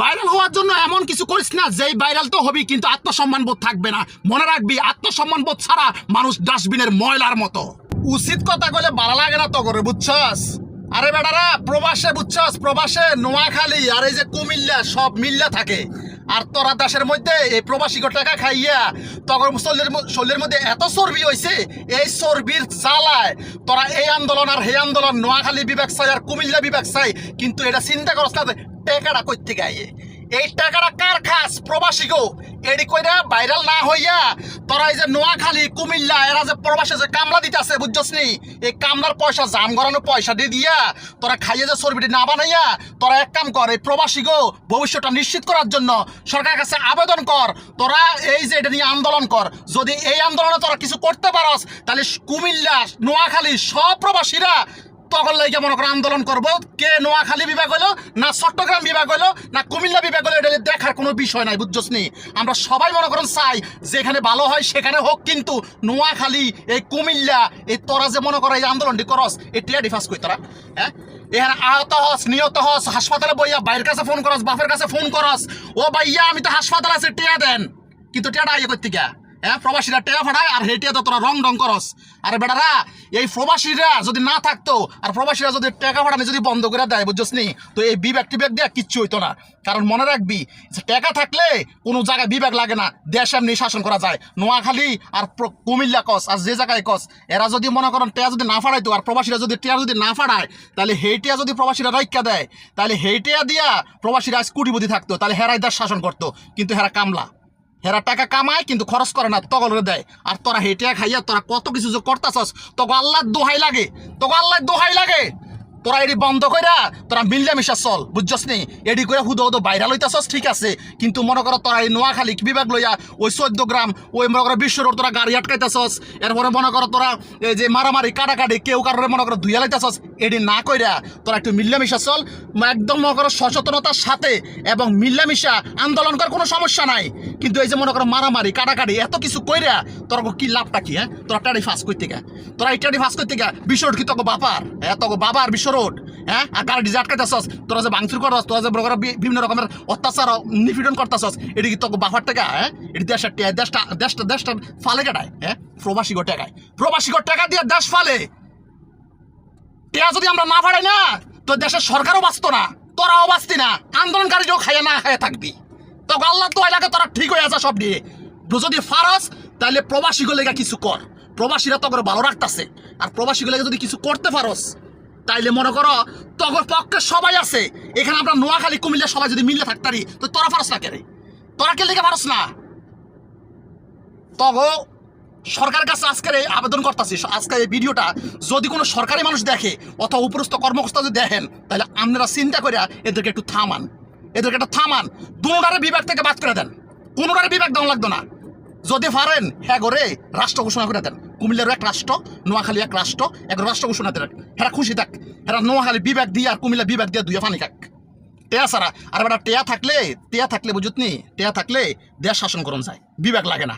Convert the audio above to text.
Viral হওয়ার জন্য এমন কিছু করিস না যেই ভাইরাল তো হবি কিন্তু আত্মসম্মান বোধ থাকবে না। মনে রাখবি আত্মসম্মান বোধ ছাড়া মানুষ ডাস্টবিনের ময়লার মতো। উচিত কথা কইলে ভালো লাগে না তো করে, বুঝছস? আরে বেটারা প্রবাসে, বুঝছস, প্রবাসে নোয়াখালী আর এই যে কুমিল্লা সব মিল্লা থাকে। আর তোরা দেশের মধ্যে এই প্রবাসী টাকা খাইয়া তখন শরীরের মধ্যে এত চর্বি হয়েছে, এই চর্বির জ্বালায় তোরা এই আন্দোলন আর হে আন্দোলন নোয়াখালী বিভাগ চাই আর কুমিল্লা বিভাগ চাই, কিন্তু এটা চিন্তা করছ না টাকাটা কই থেকে আইয়ে। এই টাকাটা কার খাস? প্রবাসী গো। এডি কইরা ভাইরাল না হইয়া তোরা এই যে নোয়াখালী কুমিল্লা এরা যে প্রবাসে যে কামলা দিতেছে, বুঝছস নি, এই কামলার পয়সা জাম গড়ানো পয়সা দিয়ে দিয়া তোরা খাইয়ে যে চর্বিটি না বানাইয়া তোরা এক কাম কর, এই প্রবাসী গো ভবিষ্যৎটা নিশ্চিত করার জন্য সরকারের কাছে আবেদন কর। তোরা এই যে এটা নিয়ে আন্দোলন কর। যদি এই আন্দোলনে তোরা কিছু করতে পারস তাহলে কুমিল্লা নোয়াখালী সব প্রবাসীরা তখন লাগে মনে করো আন্দোলন করবো। কে নোয়াখালী বিভাগ হলো না চট্টগ্রাম বিভাগ হলো না কুমিল্লা বিভাগ হলো, এটা দেখার কোনো বিষয় নাই, বুঝছস নি। আমরা সবাই মনে করেন চাই যেখানে ভালো হয় সেখানে হোক, কিন্তু নোয়াখালী এই কুমিল্লা এই তোরা যে মনে করো এই আন্দোলনটি করস, এই টিয়া ডিফাস কই তোরা? হ্যাঁ, এখানে আহত হস, নিহত হস, হাসপাতালে বইয়া বাইরের কাছে ফোন করস, বাপের কাছে ফোন করস, ও ভাইয়া আমি তো হাসপাতাল আছে টিয়া দেন, কিন্তু টিয়াটা আইয়ে করতে গা। হ্যাঁ, প্রবাসীরা টেয়া ফাটায় আর হেটিয়া তো তোরা রং ডং করস। আরে বেটারা এই প্রবাসীরা যদি না থাকতো আর প্রবাসীরা যদি টাকা ফাটানো যদি বন্ধ করে দেয়, বুঝছস নি, তো এই বিভাগ টিভাগ দেওয়া কিচ্ছু হইতো না। কারণ মনে রাখবি টাকা থাকলে কোনো জায়গায় বিভাগ লাগে না, দেশ এমনি শাসন করা যায়। নোয়াখালী আর কুমিল্লা কস আর যে জায়গায় কস, এরা যদি মনে করেন টেয়া যদি না ফাটাইতো আর প্রবাসীরা যদি টেয়া যদি না ফাটায়, তাহলে হেটিয়া যদি প্রবাসীরা রাইকা দেয়, তাহলে হেটিয়া দিয়া প্রবাসীরা আজ কোটিপতি থাকতো, তাহলে হেরাই দেশ শাসন করতো। কিন্তু হেরা কামলা, হেরা টাকা কামায় কিন্তু খরচ করে না, তগলরে দেয়। আর তোরা হেঁটিয়া খাইয়া তোরা কত কিছু যে করতেছস, তোকে আল্লাহর দোহাই লাগে, তোকে আল্লাহর দোহাই লাগে। তোরা এটি বন্ধ কইরা তোরা মিল্লামিশা চল, বুঝছস নি। এডি করে হুদো হুদো ভাইরাল হইতাছস ঠিক আছে, কিন্তু মনে করো তোরা এই নোয়াখালী বিভাগ লইয়া ওই 14 গ্রাম ওই মনে করো বিশ্ব রোড তোরা গাড়ি আটকাইতাছস। এরপরে মনে করো তোরা এই যে মারামারি কাটাকাটি কেউ কারোর মনে করো ধুইয়া লাইতাছস। এডি না কইরা তোরা একটু মিল্লামিশা চল, একদম মনে করো সচেতনতার সাথে এবং মিল্লামিশা আন্দোলন করার কোনো সমস্যা নাই। কিন্তু এই যে মনে করো মারামারি কাটাকাটি এত কিছু কইরা তোরা কি লাভটা কি? হ্যাঁ, তোরা টাড়ি ফাঁস করতে গা, তোরা এই টাড়ি ফাঁস করতে গা বিশ্ব রোড কি তোকে বাবার? হ্যাঁ, তোকে বাবার বিশ্ব রোড। হ্যাঁ, আর গাড়ি ডিজে আটকাইতেছস, তোরা যে ভাঙচুর করস, তোরা যে বিভিন্ন রকমের অত্যাচার নিপীড়ন করতেছস, এটি কি তোকে বাবার টাকা? হ্যাঁ, এটি দেশটা ফালে কাটায়। হ্যাঁ, প্রবাসী টাকায়, প্রবাসী টাকা দিয়ে দেশ ফালে। টেয়া যদি আমরা না ফাড়াই না তো দেশের সরকারও বাঁচতো না, তোরাও বাঁচতি না, আন্দোলনকারীও খাইয়া না খাইয়া থাকবি। তোকে আল্লাহ তো এলাকা তোরা ঠিক হয়ে আছে সব দিয়ে। যদি ফারাস তাহলে প্রবাসীগুলো কিছু কর, প্রবাসীরা তো করে ভালো রাখতেছে। আর প্রবাসীগুলোকে যদি কিছু করতে পারস তাইলে মনে করো তগর পক্ষে সবাই আছে। এখানে আমরা নোয়াখালী কুমিল্লা সবাই যদি মিলে থাকতারি তো তোরা পারস না কেন? তোরা কে লেগে পারস না? তগ সরকারের কাছে আজকের এই আবেদন করতেছি, আজকের এই ভিডিওটা যদি কোনো সরকারি মানুষ দেখে অথবা উপরস্থ কর্মকর্তা যদি দেখেন, তাহলে আপনারা চিন্তা করে এদেরকে একটু থামান, এদেরকে একটা থামান। দুটারে বিভাগ থেকে বাদ করে দেন, কোনোটারে বিভাগ দেওয়া লাগতো না। যদি পারেন হ্যাঁ করে রাষ্ট্র ঘোষণা করে দেন, কুমিল্লার এক রাষ্ট্র, নোয়াখালী এক রাষ্ট্র, এক রাষ্ট্র ঘোষণা দেন। হেরা খুশি থাক, হেরা নোয়াখালী বিভাগ দিয়ে আর কুমিল্লা বিভাগ দিয়ে দুইয়া পানি খাক। টেয়া ছাড়া আর বেটা টেয়া থাকলে বুঝুতনি, টেয়া থাকলে দেশ শাসন করুন যায়, বিভাগ লাগে না।